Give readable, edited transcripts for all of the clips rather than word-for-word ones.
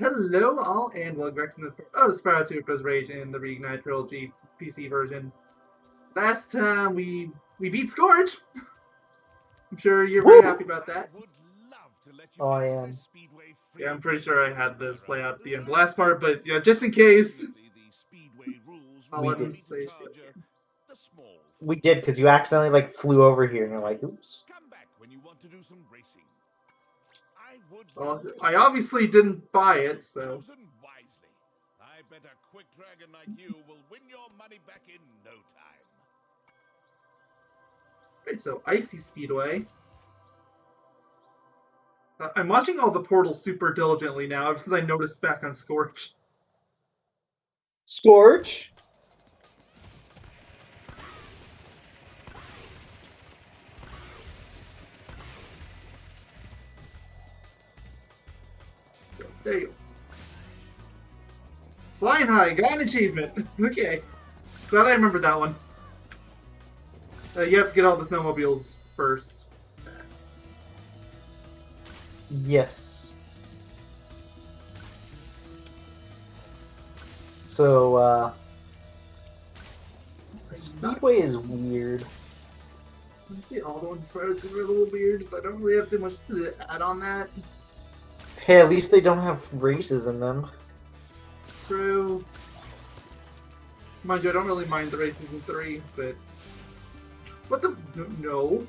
Hello all, and welcome back to the Spyro 2 Ripto's Rage in the Reignited Trilogy PC version. Last time we beat Scorch! I'm sure you're very happy about that. Oh, I am. Yeah, I'm pretty sure I had this play out at the end of the last part, but yeah, just in case, I'll let him say shit. We did, because you accidentally flew over here, and you're like, oops. Well, I obviously didn't buy it, so... I bet a quick dragon like you will win your money back in no time. Right, so Icy Speedway. I'm watching all the portals super diligently now, since I noticed back on Scorch. Scorch? There you go. Flying high, got an achievement. Okay. Glad I remembered that one. You have to get all the snowmobiles first. Yes. So, Speedway is weird. Let me see, all the ones Spyro are a little weird, so I don't really have too much to add on that. Hey, at least they don't have races in them. True. Mind you, I don't really mind the races in 3, but... What the... No.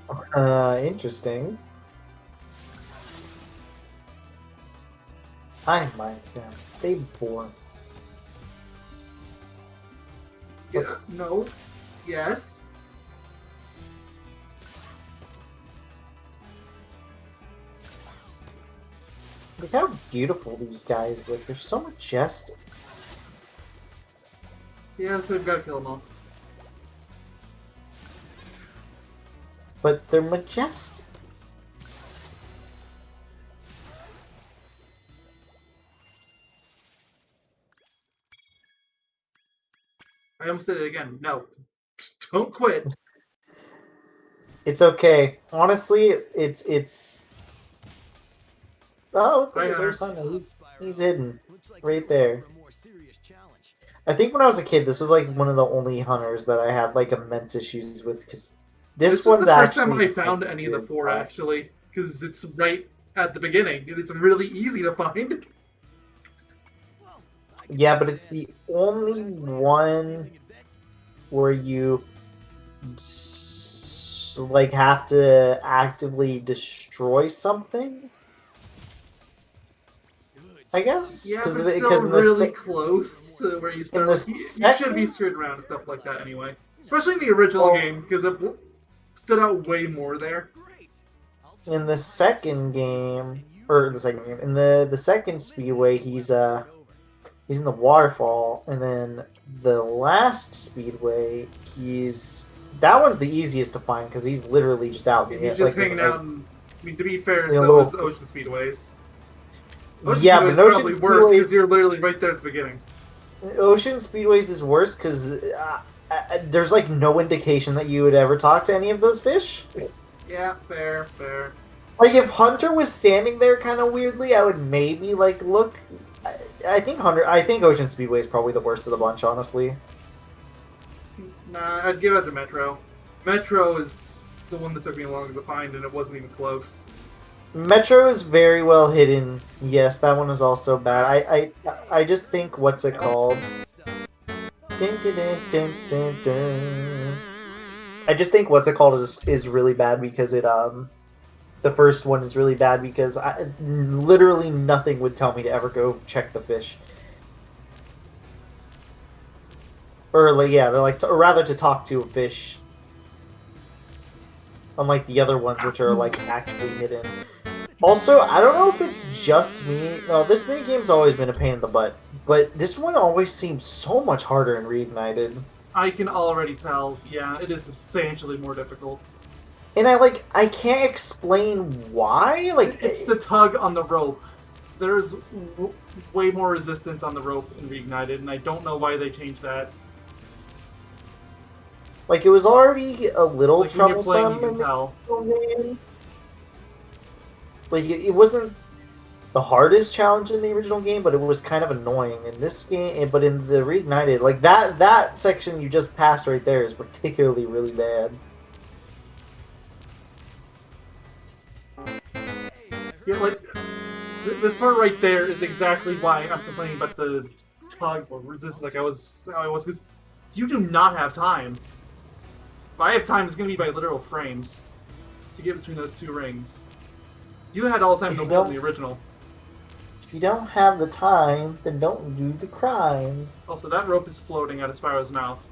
Interesting. I mind them. They bore. Yeah, no. Yes. Look how beautiful these guys look. They're so majestic. Yeah, so we've got to kill them all. But they're majestic. I almost did it again. No. Don't quit. It's okay. Honestly, it's... Oh, okay, there's Hunter. He's hidden. Right there. I think when I was a kid, this was one of the only hunters that I had immense issues with, because this was one's the first actually... time I found any of the 4, actually, because it's right at the beginning, and it's really easy to find. Yeah, but it's the only one where you have to actively destroy something, I guess. Yeah, but it's still really close to where you start. You should be screwed around and stuff like that anyway. Especially in the original game, because it stood out way more there. In the second game, in the second Speedway, he's in the waterfall, and then the last Speedway, that one's the easiest to find because he's literally just out. He's just hanging out. And, I mean, to be fair, so is Ocean Speedways. Ocean yeah, Speedway's but Ocean probably worse because you're literally right there at the beginning. Ocean Speedways is worse because there's no indication that you would ever talk to any of those fish. Yeah, fair. If Hunter was standing there kind of weirdly, I would maybe look. I think Ocean Speedway is probably the worst of the bunch, honestly. Nah, I'd give it to Metro. Metro is the one that took me longer to find, and it wasn't even close. Metro is very well hidden. Yes, that one is also bad. I just think what's it called? Dun, dun, dun, dun, dun, dun. I just think what's it called is really bad because it the first one is really bad because literally nothing would tell me to ever go check the fish. Or or rather to talk to a fish. Unlike the other ones, which are actually hidden. Also, I don't know if it's just me. No, this minigame's always been a pain in the butt, but this one always seems so much harder in Reignited. I can already tell. Yeah, it is substantially more difficult. And I can't explain why. It's the tug on the rope. There's way more resistance on the rope in Reignited, and I don't know why they changed that. It was already a little troublesome. When you're playing, you can tell. It wasn't. the hardest challenge in the original game, but it was kind of annoying in this game. But in the Reignited, like that section you just passed right there is particularly really bad. Yeah, like this part right there is exactly why I'm complaining about the tug or resist. Like I was, because you do not have time. If I have time, it's gonna be by literal frames to get between those two rings. You had all the time to build in the original. If you don't have the time, then don't do the crime. Also, that rope is floating out of Spyro's mouth.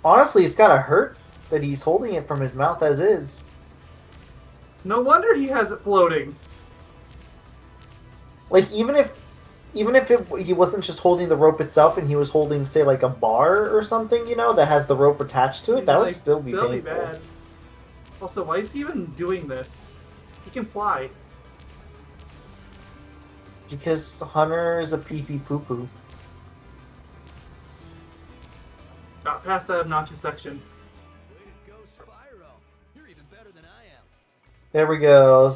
Honestly, it's gotta hurt that he's holding it from his mouth as is. No wonder he has it floating. Like even if he wasn't just holding the rope itself and he was holding, say, like a bar or something, you know, that has the rope attached to it, that would still be painful. Bad. Also, why is he even doing this? He can fly. Because Hunter is a pee-pee poo-poo. Got past that obnoxious section. Way to go, Spyro. You're even better than I am. There we go.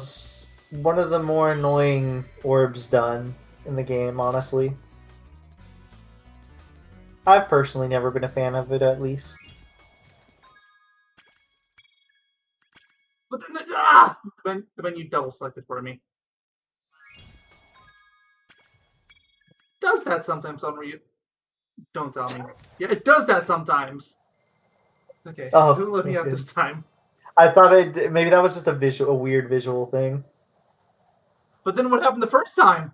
One of the more annoying orbs done in the game, honestly. I've personally never been a fan of it, at least. But then the menu double selected for me. Does that sometimes on Ryu? Don't tell me. Yeah, it does that sometimes. Okay, Oh, don't let me out okay. this time. I thought maybe that was just a weird visual thing. But then what happened the first time?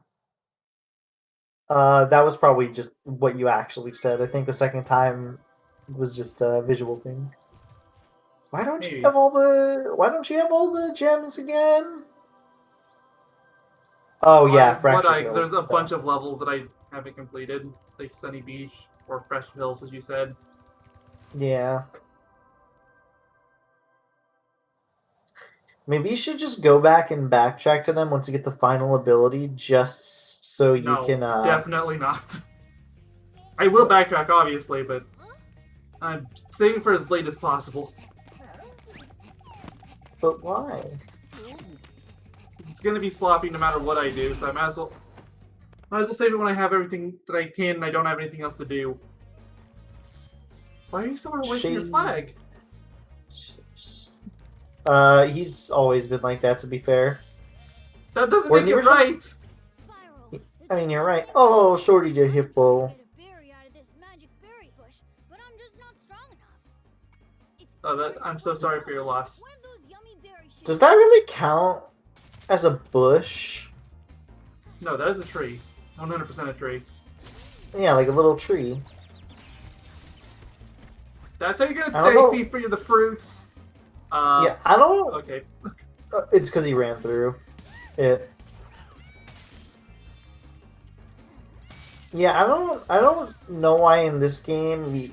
That was probably just what you actually said. I think the second time was just a visual thing. Why don't you have all the gems again? Oh yeah, Fractured Hills. There's a bunch of levels that I haven't completed, like Sunny Beach or Fresh Hills, as you said. Yeah. Maybe you should just go back and backtrack to them once you get the final ability, just so you can. Definitely not. I will backtrack, obviously, but I'm saving for as late as possible. But why? It's gonna be sloppy no matter what I do, so I might as well save it when I have everything that I can and I don't have anything else to do. Why are you so far away from your flag? He's always been like that, to be fair. That doesn't make it right! I mean, you're right. Oh, Shorty the Hippo. Oh, I'm so sorry for your loss. Does that really count as a bush? No, that is a tree. 100% a tree. Yeah, like a little tree. That's how you're gonna thank me for the fruits. Yeah, I don't. Okay. It's because he ran through it. Yeah, I don't know why in this game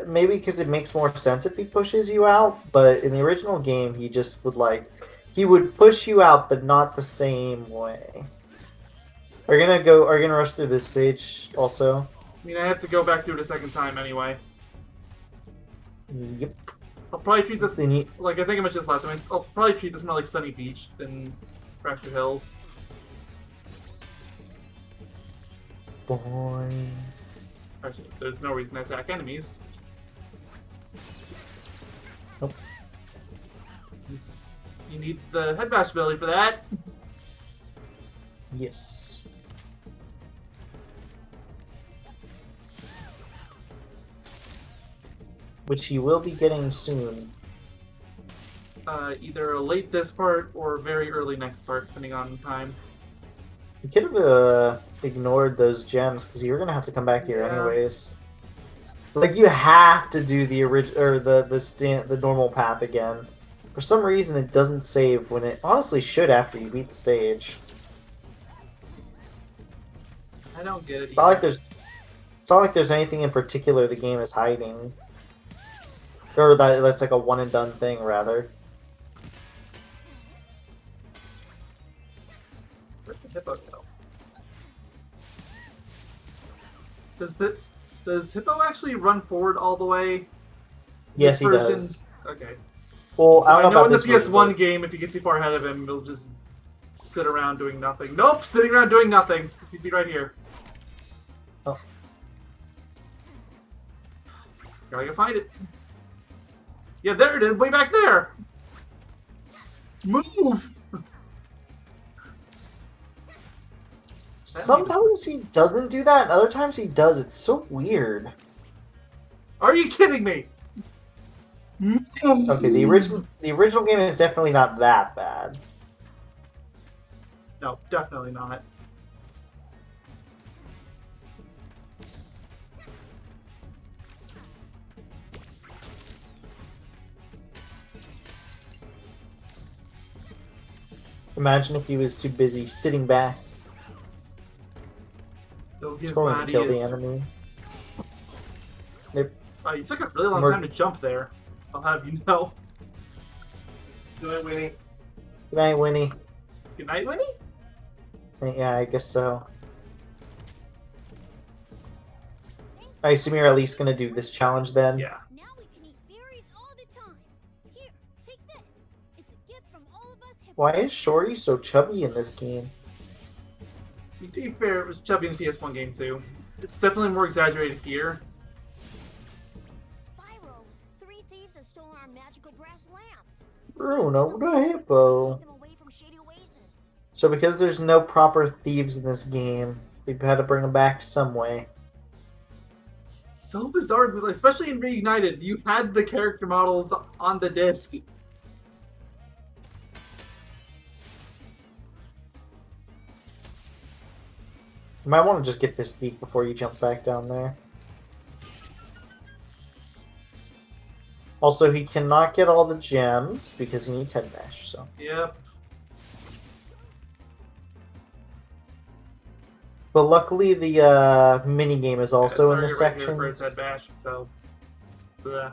maybe because it makes more sense if he pushes you out, but in the original game he just would he would push you out, but not the same way. Are you gonna rush through this stage also? I mean, I have to go back through it a second time anyway. Yep. I'll probably treat this like I think I mentioned this last time. I'll probably treat this more like Sunny Beach than Fractured Hills. Boy. Actually, there's no reason to attack enemies. Nope. You need the head bash ability for that. Yes. Which he will be getting soon. Either late this part or very early next part, depending on time. You could have ignored those gems because you're gonna have to come back here anyways. Like you have to do the the normal path again. For some reason, it doesn't save when it honestly should after you beat the stage. I don't get it. It's not like there's anything in particular the game is hiding, or that's like a one and done thing rather. Where'd the Hippo go? Does Hippo actually run forward all the way? Yes, he version? does. Okay. Well, So I I don't know know in about the this PS1 version, game, if you get too far ahead of him, he'll just sit around doing nothing. Nope, sitting around doing nothing. He'd be right here. Oh. Gotta go find it. Yeah, there it is, way back there. Move. Sometimes he doesn't do that, and other times he does. It's so weird. Are you kidding me? Okay, the original game is definitely not that bad. No, definitely not. Imagine if he was too busy sitting back, So his scrolling to body kill the is... enemy. You took a really long time to jump there. I'll have you know. Good night, Winnie. Good night, Winnie. Good night, Winnie? Yeah, I guess so. I assume you're at least gonna do this challenge then? Yeah. Now we can eat berries all the time. Here, take this. It's a gift from all of us. Why is Shorty so chubby in this game? To be fair, it was chubby in the PS1 game too. It's definitely more exaggerated here. Spyro, 3 thieves have stolen our magical brass lamps. Bruno the Hippo. Take them away from Shady Oasis. So because there's no proper thieves in this game, we've had to bring them back some way. So bizarre, especially in Reignited, you had the character models on the disc. You might want to just get this thief before you jump back down there. Also, he cannot get all the gems because he needs head bash, so. Yep. But luckily the mini game is also in this Right here section. for his head bash, so... Yeah.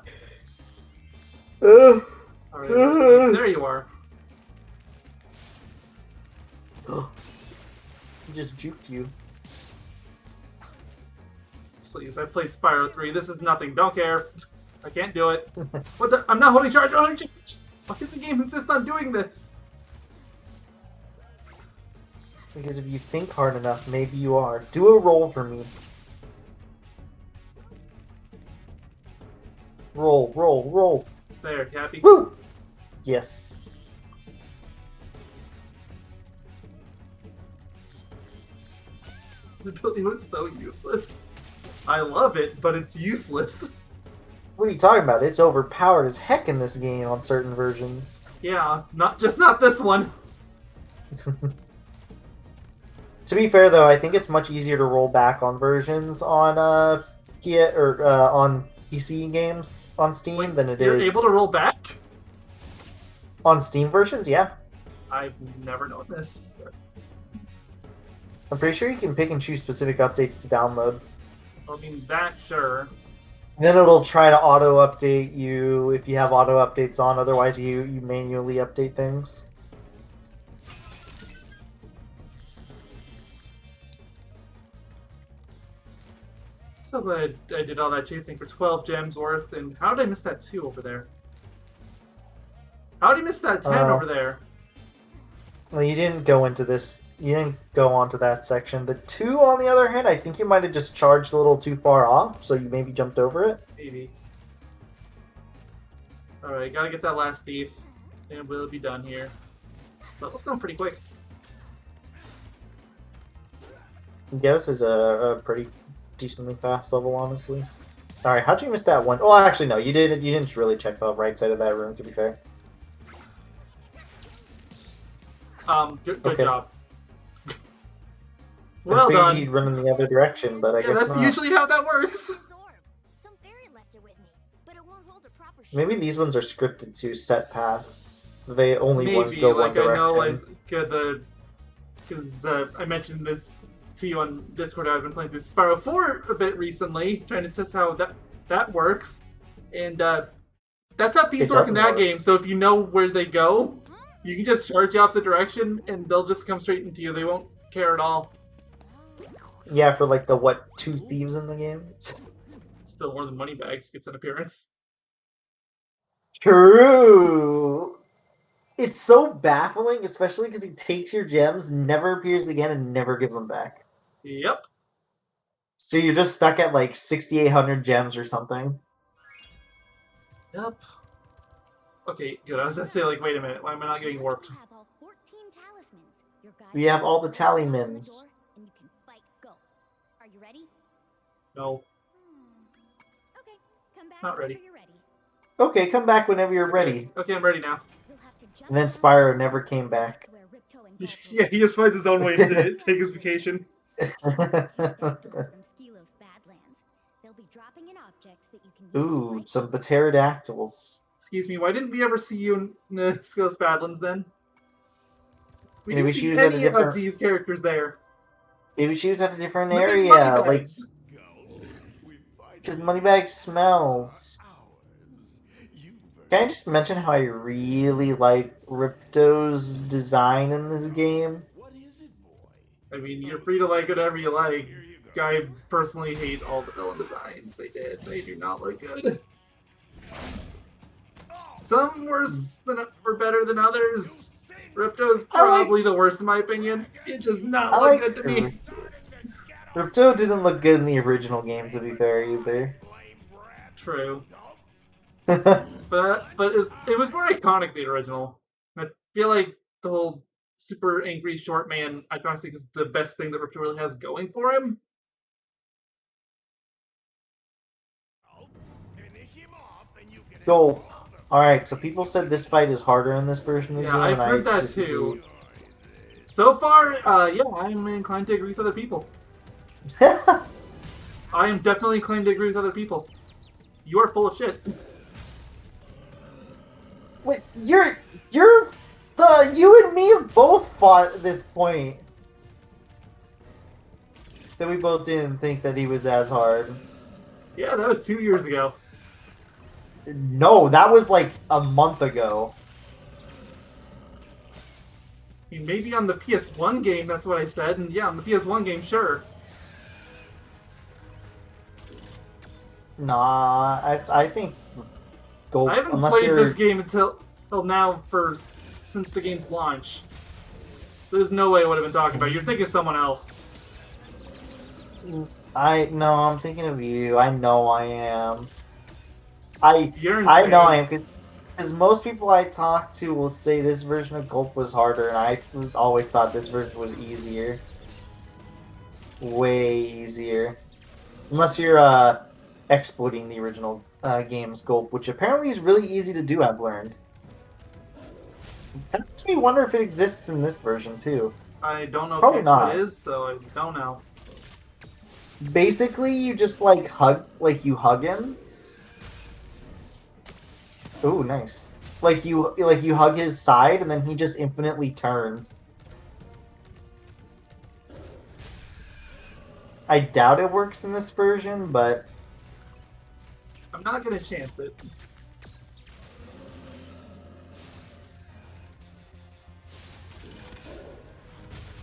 Ugh. Alright, there you are. He just juked you. Please, I played Spyro 3. This is nothing. Don't care. I can't do it. What the? I'm not holding charge. I'm holding charge. Why does the game insist on doing this? Because if you think hard enough, maybe you are. Do a roll for me. Roll, roll, roll. There, you happy? Woo! Yes. The ability was so useless. I love it, but it's useless. What are you talking about? It's overpowered as heck in this game on certain versions. Yeah, not this one. To be fair, though, I think it's much easier to roll back on versions on on PC games on Steam Wait, than it you're is able to roll back? on Steam versions. Yeah, I've never known this. I'm pretty sure you can pick and choose specific updates to download. I mean, that, sure. Then it'll try to auto update you if you have auto updates on. Otherwise, you manually update things. So glad I did all that chasing for 12 gems worth, and how did I miss that 2 over there? How did I miss that 10 over there? Well, you didn't go into this. You didn't go onto that section. The 2, on the other hand, I think you might have just charged a little too far off, so you maybe jumped over it. Maybe. Alright, gotta get that last thief, and we'll be done here. Level's going pretty quick. Yeah, this is a pretty decently fast level, honestly. Alright, how'd you miss that one? Well, actually, no, you didn't. You didn't really check the right side of that room, to be fair. Good Okay. job. I Well figured done. he'd run in the other direction, but I Yeah, guess that's not. usually how that works. Absorb. Some fairy left it with me, but it won't hold a proper shape. Maybe these ones are scripted to set path. They only ones Maybe, go like one I know, direction. because I mentioned this to you on Discord. I've been playing through Spyro 4 a bit recently, trying to test how that works, and that's how thieves It work in doesn't that work. game. So if you know where they go, you can just charge the opposite direction, and they'll just come straight into you. They won't care at all. Yeah, for like the 2 thieves in the game? Still, more than Moneybags gets an appearance. True. It's so baffling, especially because he takes your gems, never appears again, and never gives them back. Yep. So you're just stuck at like 6,800 gems or something. Yep. Okay, good. I was gonna say, like, wait a minute. Why am I not getting warped? You have all 14 talismans. Your guide We have all the will open the talymans. door, and you can fight. Go. Are you ready? No. Okay, come back Not ready. whenever you're ready. Okay, come back whenever you're ready. Okay, I'm ready now. You'll have to jump And then down Spyro the never ramp came back. to where Ripto and Gulp will Yeah, he just finds his own way to take his vacation. from Skilo's Badlands. They'll be dropping in objects that you can use to Ooh, fight. some pterodactyls. Excuse me, why didn't we ever see you in Skills Badlands then? We Maybe didn't she see was at a any different- of these characters there. Maybe she was at a different Look at area, like Moneybags. because Moneybag smells. Can I just mention how I really like Ripto's design in this game? What is it, boy? I mean, you're free to like whatever you like. I personally hate all the villain designs they did. They do not look good. Some were better than others. Ripto's I like- probably the worst in my opinion. It does not I look like good to me. Ripto didn't look good in the original game, to be fair, either. True. But it was more iconic than the original. I feel like the whole super angry short man iconicity is the best thing that Ripto really has going for him. Go. Alright, so people said this fight is harder in this version of the Yeah, game. I've and heard I that disagree. too. So far, yeah, I'm inclined to agree with other people. I am definitely inclined to agree with other people. You are full of shit. Wait, you and me have both fought at this point. That we both didn't think that he was as hard. Yeah, that was 2 years ago. No, that was like a month ago. I mean, maybe on the PS1 game, that's what I said, and yeah, on the PS1 game, sure. Nah, I think go I haven't unless played you're this game until now since the game's launch. There's no way I would have been talking about it. You're thinking of someone else. no, I'm thinking of you. I know I am. You're insane. I know I am because most people I talk to will say this version of Gulp was harder, and I always thought this version was easier. Way easier, unless you're exploiting the original game's Gulp, which apparently is really easy to do. I've learned. That makes me wonder if it exists in this version too. I don't know Probably if that's what not. it is, so I don't know. Basically, you just like you hug him. Ooh, nice. Like you hug his side, and then he just infinitely turns. I doubt it works in this version, but I'm not gonna chance it.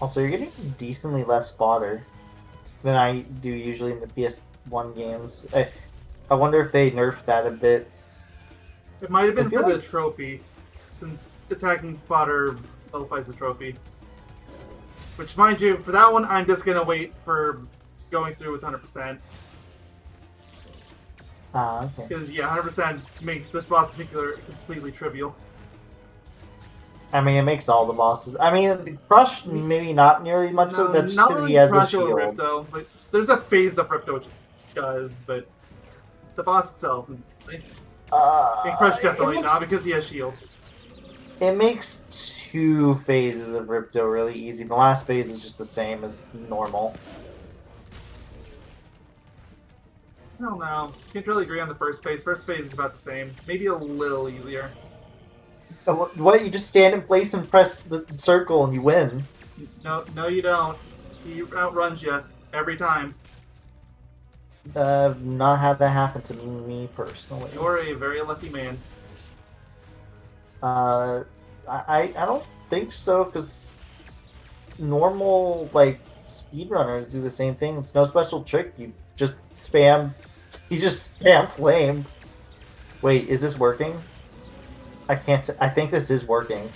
also you're getting decently less fodder than I do usually in the PS1 games. I wonder if they nerfed that a bit. It might have been I feel for the like- trophy, since attacking fodder nullifies the trophy. Which, mind you, for that one, I'm just gonna wait for going through with 100%. Ah, okay. Because, yeah, 100% makes this boss particular completely trivial. I mean, it makes all the bosses. I mean, Crush maybe not nearly much, so that's not because really he has a Crush shield. or Ripto, but there's a phase that Ripto does, but the boss itself, and Crush definitely not, because he has shields. It makes 2 phases of Ripto really easy. The last phase is just the same as normal. I don't know. Can't really agree on the first phase. First phase is about the same. Maybe a little easier. What? You just stand in place and press the circle and you win. No, you don't. He outruns you every time. Not had that happen to me personally. You're a very lucky man. I don't think so, because normal, like, speedrunners do the same thing. It's no special trick. You just spam flame. Wait, is this working? I can't. I think this is working.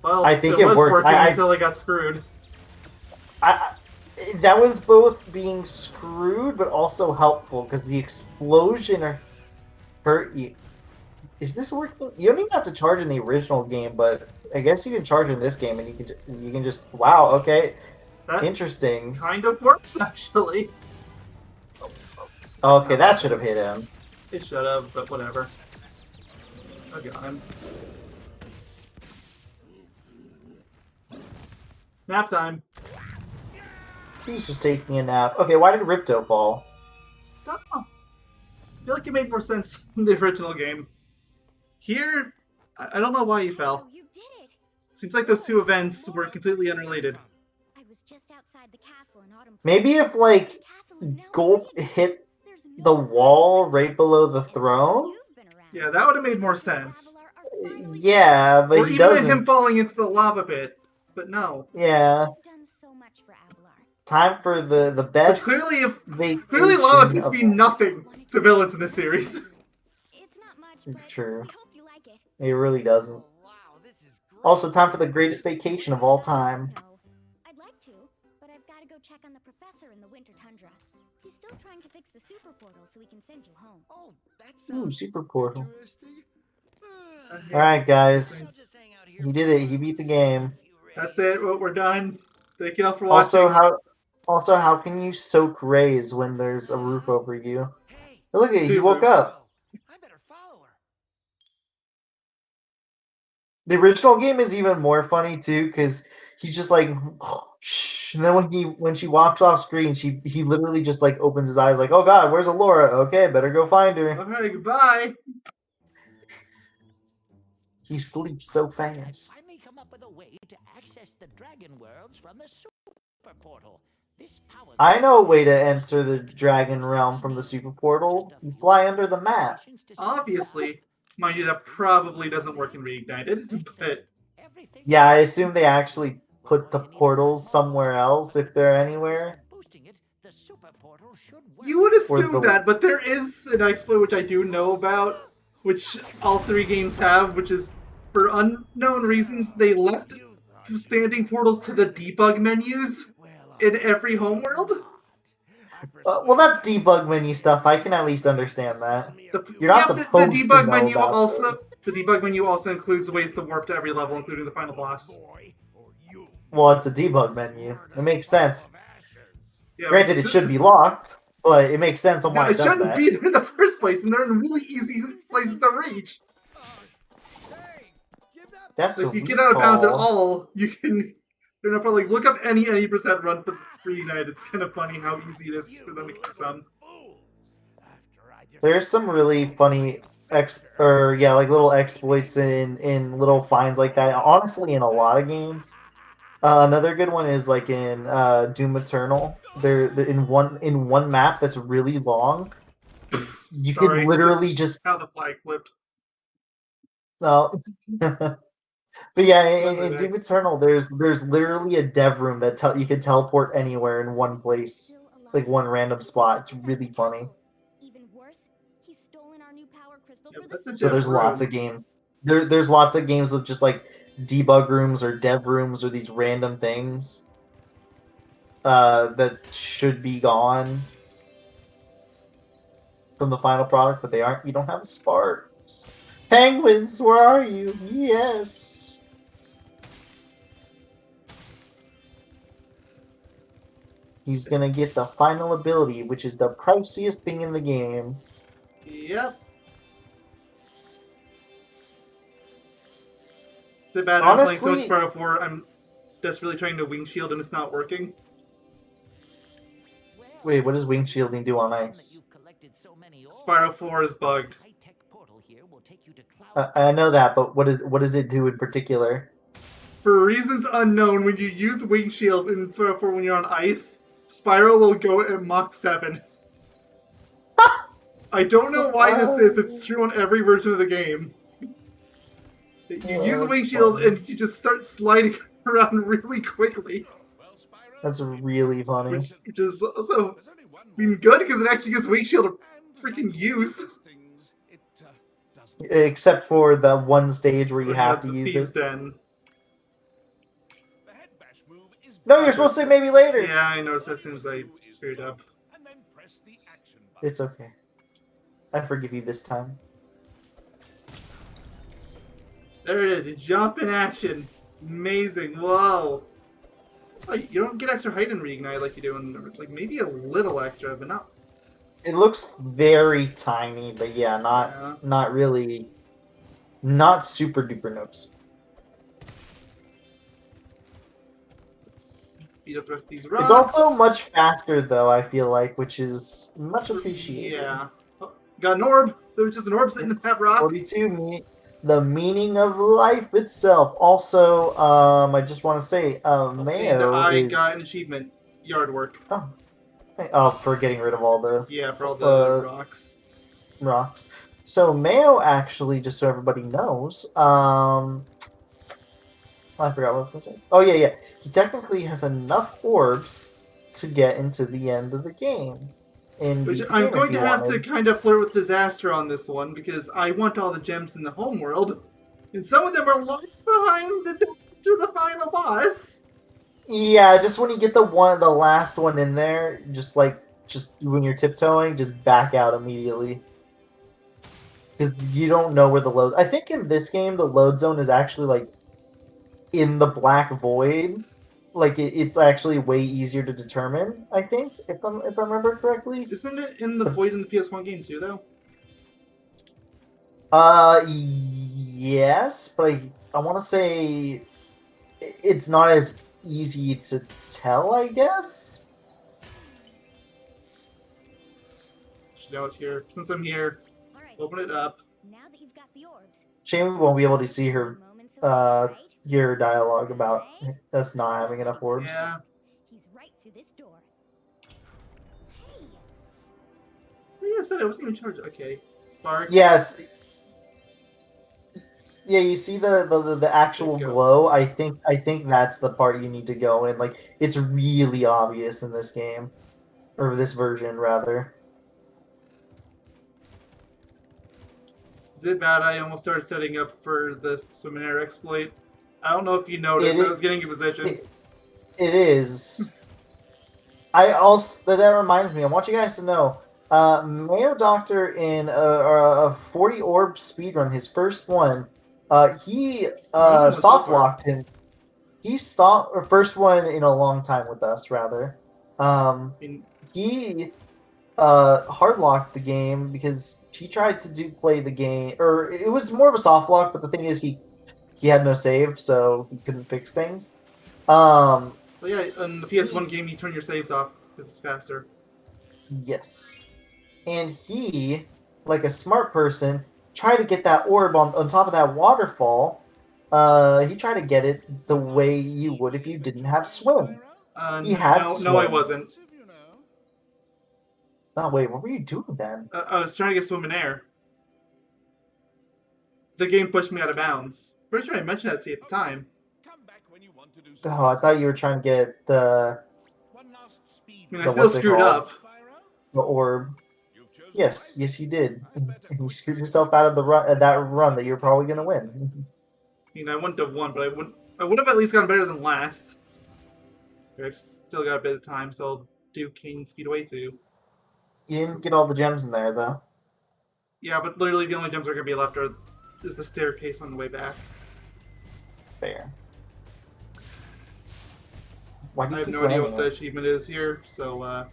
Well, I think it it was worked. working until I got screwed. That was both being screwed, but also helpful because the explosion hurt you. Is this working? You don't even have to charge in the original game, but I guess you can charge in this game, and you can just wow. Okay, That interesting. kind of works, actually. Okay, that should have hit him. It should have, but whatever. I got him. Nap time. He's just taking a nap. Okay, why did Ripto fall? Don't know. I feel like it made more sense in the original game. Here, I don't know why he fell. You did it. Seems like those two events were completely unrelated. I was just outside the castle in autumn. Maybe if like The castle is now Gulp abandoned. hit There's the no wall sign right below the of it. throne. You've been around. Yeah, that would have made more sense. Avalar are finally Yeah, but Or he even doesn't. him falling into the lava pit. But no. Yeah, You've done so much for Avalar. time for the But best. clearly, vacation lava pits of mean all. nothing to villains in this series. It's not much, but True. we hope you like it. It really doesn't. Wow, this is great. Also, time for the greatest vacation of all time. No, I'd like to, but I've got to go check on the professor in the winter tundra. He's still trying to fix the super portal so we can send you home. Oh, that Ooh, sounds super portal. interesting. All right, guys, I'll just hang out here he for did it. He beat the game. That's it. We're done. Thank you all for watching. Also, how can you soak rays when there's a roof over you? Hey, Oh, look at it. He Two woke roofs. up. I better follow her. The original game is even more funny too because he's just like, shh. And then when she walks off screen, he literally just like opens his eyes like, oh god, where's Alora? Okay, better go find her. Alright, goodbye. He sleeps so fast. I may come up with a way to access the dragon worlds from the super portal. This power I know a way to enter the dragon realm from the super portal. You fly under the map. Obviously. Mind you, that probably doesn't work in Reignited, but Yeah, I assume they actually put the portals somewhere else if they're anywhere. you would Or assume the- that, but there is an exploit which I do know about, which all three games have, which is, for unknown reasons, they left standing portals to the debug menus in every homeworld. Well, that's debug menu stuff. I can at least understand that. You're not the supposed to debug know menu about also those. the debug menu also includes ways to warp to every level, including the final boss. Well, it's a debug menu. It makes sense. Yeah, Granted, but it should be locked, but it makes sense on No, why it it does shouldn't that. be there in the first place, and they're in really easy places to reach. That's So a if you get out of bounds at recall. all, you can. They're not probably look up any percent run for Reignited. It's kind of funny how easy it is for them to get some. There's some really funny little exploits in little finds like that. Honestly, in a lot of games. Another good one is like in Doom Eternal. They're in one map that's really long. You Sorry, can literally just how the flag flipped. no. But yeah, Lovely, in Doom thanks. Eternal, there's literally a dev room that you can teleport anywhere in one place, like one random spot. It's really funny. Even worse, he's stolen our new power crystal Yeah, for that's the a So dev there's lots room. of games. There's lots of games with just like debug rooms or dev rooms or these random things that should be gone from the final product, but they aren't. You don't have sparks. Penguins, where are you? Yes. He's gonna get the final ability, which is the priciest thing in the game. Yep. So bad. I'm playing so much Honestly- Spyro 4. I'm desperately trying to wing shield and it's not working. Wait, what does wing shielding do on ice? Spyro 4 is bugged. I know that, but what does it do in particular? For reasons unknown, when you use wing shield in Spyro 4 when you're on ice, Spyro will go at Mach 7. I don't know why this is. It's true on every version of the game. You use a wing shield and you just start sliding around really quickly. That's really funny. Which is also good because it actually gives wing shield a freaking use. except for the one stage where you have to the use Thieves' it. Den. The head bash move is No, you're supposed to say maybe later. Yeah, I noticed as soon as I screwed up. and then press the action button. It's okay. I forgive you this time. There it is. You jump in action. It's amazing. Whoa. Oh, you don't get extra height in Reignite like you do in, like, maybe a little extra, but not. It looks very tiny, but yeah, not really, not super duper notes. Let's beat up the rest of these rocks. It's also much faster though, I feel like, which is much appreciated. Yeah. Oh, got an orb. There was just an orb sitting in that rock. 42, the meaning of life itself. Also, I just want to say, And Mayo I is... got an achievement. Yard work. Oh, for getting rid of all the Yeah, for all the rocks. rocks. So Mayo actually, just so everybody knows, I forgot what I was gonna say. Oh yeah. He technically has enough orbs to get into the end of the game. Which I'm going to have to kind of flirt with disaster on this one because I want all the gems in the home world, and some of them are locked behind to the final boss. Yeah, just when you get the last one in there, just when you're tiptoeing, just back out immediately. Because you don't know where the load... I think in this game, the load zone is actually, like, in the black void. Like, it's actually way easier to determine, I think, if I remember correctly. Isn't it in the void in the PS1 game too, though? Yes, but I want to say it's not as easy to tell, I guess. Should know it's here. Since I'm here, All right, open it up. now that you've got the orbs, Shame we won't be able to see her moments away, right? your dialogue about us not having enough orbs. Yeah. He's right through this door. Hey, Yeah, I said I wasn't even charged. Okay. Sparks. Yes. Yeah, you see the actual There you go. glow. I think that's the part you need to go in. Like, it's really obvious in this game, or this version rather. Is it bad? I almost started setting up for the swim and air exploit. I don't know if you noticed. It I was getting a position. It is. I also that reminds me. I want you guys to know. Mayo Doctor in a 40 orb speedrun, his first one. He soft locked him. He saw or first one in a long time with us, rather. He hard locked the game because he tried to play the game, or it was more of a soft lock. But the thing is, he had no save, so he couldn't fix things. Well, yeah, in the PS1 game, you turn your saves off because it's faster. Yes. And he, like a smart person, tried to get that orb on top of that waterfall. He tried to get it the way you would if you didn't have swim. He had no, I swim. wasn't. Oh, wait, what were you doing then? I was trying to get swim in air. The game pushed me out of bounds. Pretty sure I mentioned that to you at the time. Come back when you want to do Oh, I thought you were trying to get the One last speed. I mean, I The still what's it screwed called? up. orb. You've chosen Yes, wisely. yes, you did. I better And you quick screwed track yourself out of the run, that run that you're probably gonna win. I mean, I wouldn't have won, but I would have at least gotten better than last. I've still got a bit of time, so I'll do King Speedway too. You didn't get all the gems in there, though. Yeah, but literally the only gems that are going to be left is the staircase on the way back. Fair. Why do I you have keep no idea what ramming the it? achievement is here, so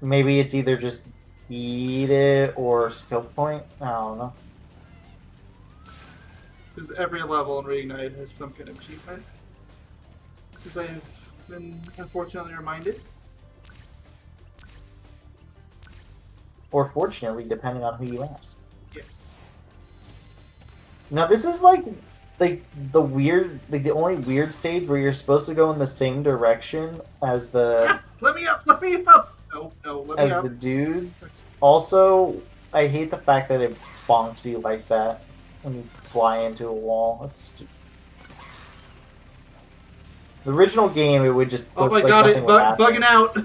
Maybe it's either just beat it or skill point. I don't know. because every level in Reignited has some kind of achievement. Because I have been unfortunately reminded. Or fortunately, depending on who you ask. Yes. Now this is like the weird, like the only weird stage where you're supposed to go in the same direction as the Ah, let me up! Let me up! No, let me as up. the dude. Also, I hate the fact that it bonks you like that when you fly into a wall. That's stupid. The original game, it would just Oh my like, god, nothing it's would happen. bugging out!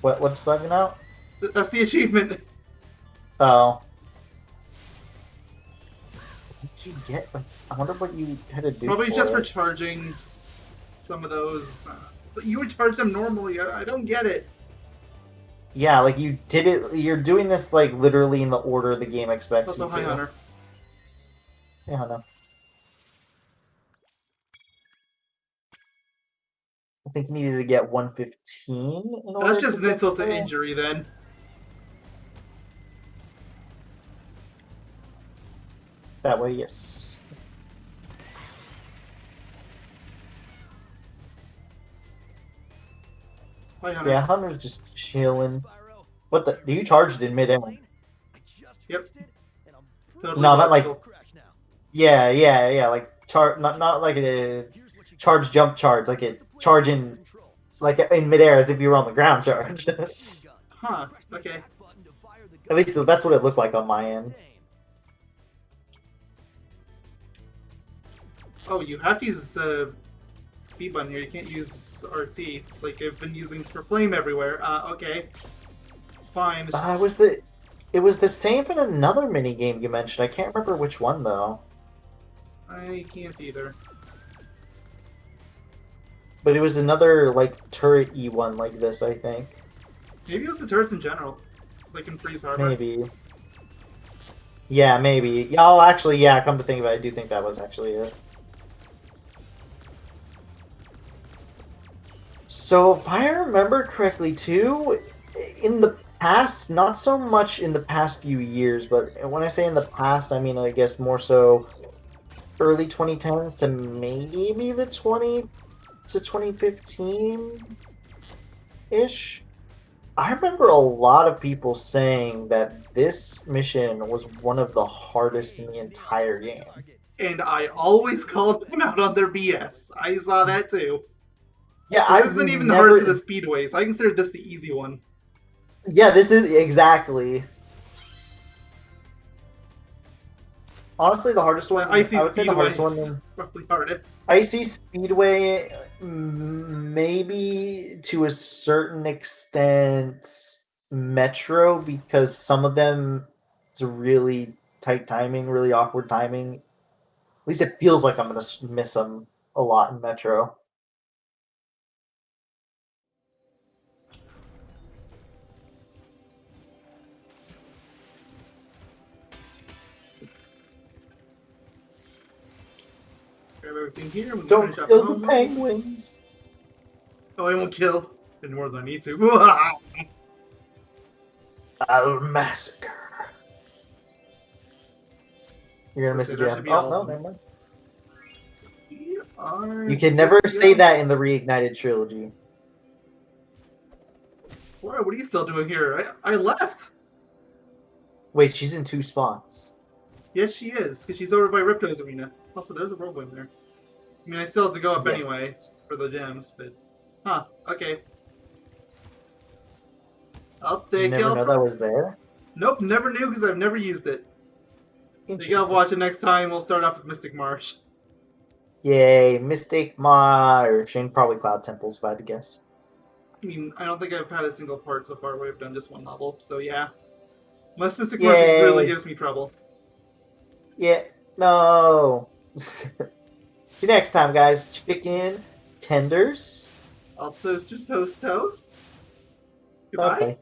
What's bugging out? That's the achievement. Oh. What did you get? I wonder what you had to do. Probably just for it. charging some of those. But you would charge them normally. I don't get it. Yeah, like you did it. You're doing this like literally in the order the game expects Also, you hi, to. Hunter. Yeah, Hunter. I think you needed to get 115 in order That's just to an get insult to the- injury, then. That way, yes. Hi, Hunter. Yeah, Hunter's just chilling. Spyro, What the? Do you charged in midair? I just Yep. fixed it, and I'm Totally No, not like- logical. crash now. Yeah. Like not like a Here's what you charge jump charge, like it charge in like in midair as if you were on the ground charge. Huh, okay. At least that's what it looked like on my end. Oh, you have to use B button here. You can't use RT like I've been using for flame everywhere. Okay, it's fine. It's just... It was the same in another mini game you mentioned. I can't remember which one though. I can't either. But it was another like turret-y one like this, I think. Maybe it was the turrets in general, like in Freeze Harbor. Maybe. Yeah, maybe. Oh, actually, yeah. Come to think of it, I do think that was actually it. So, if I remember correctly, too, in the past, not so much in the past few years, but when I say in the past, I mean, I guess more so early 2010s to maybe the 20 to 2015-ish. I remember a lot of people saying that this mission was one of the hardest in the entire game. And I always called them out on their BS. I saw that too. Yeah, This isn't even the hardest of the Speedways. I consider this the easy one. Yeah, this is exactly. Honestly, the hardest one. Icy I would say the Speedway hardest one. is probably hardest. Icy Speedway, maybe to a certain extent, Metro, because some of them it's really tight timing, really awkward timing. At least it feels like I'm gonna miss them a lot in Metro. Grab everything here. We can Don't finish up kill the home. penguins. Oh, I won't kill any more than I need to. I'll massacre. You're gonna miss So a that gem. should be Oh, all no, of them. never mind. We You can never say that in the Reignited trilogy. What are you still doing here? I left. Wait, she's in 2 spots. Yes, she is, because she's over by Ripto's arena. Also, there's a whirlwind there. I mean, I still have to go up Yes. anyway for the gems, but... Huh, okay. I'll Did you take never know that was there? Nope, never knew because I've never used it. You gotta Interesting. watch it next time. We'll start off with Mystic Marsh. Yay, Mystic Marsh, and probably Cloud Temples, if I had to guess. I mean, I don't think I've had a single part so far where I've done just one level, so yeah. Unless Mystic Marsh Yay. really gives me trouble. Yeah, no. See you next time, guys. Chicken tenders. I'll toast your toast. Goodbye. Okay.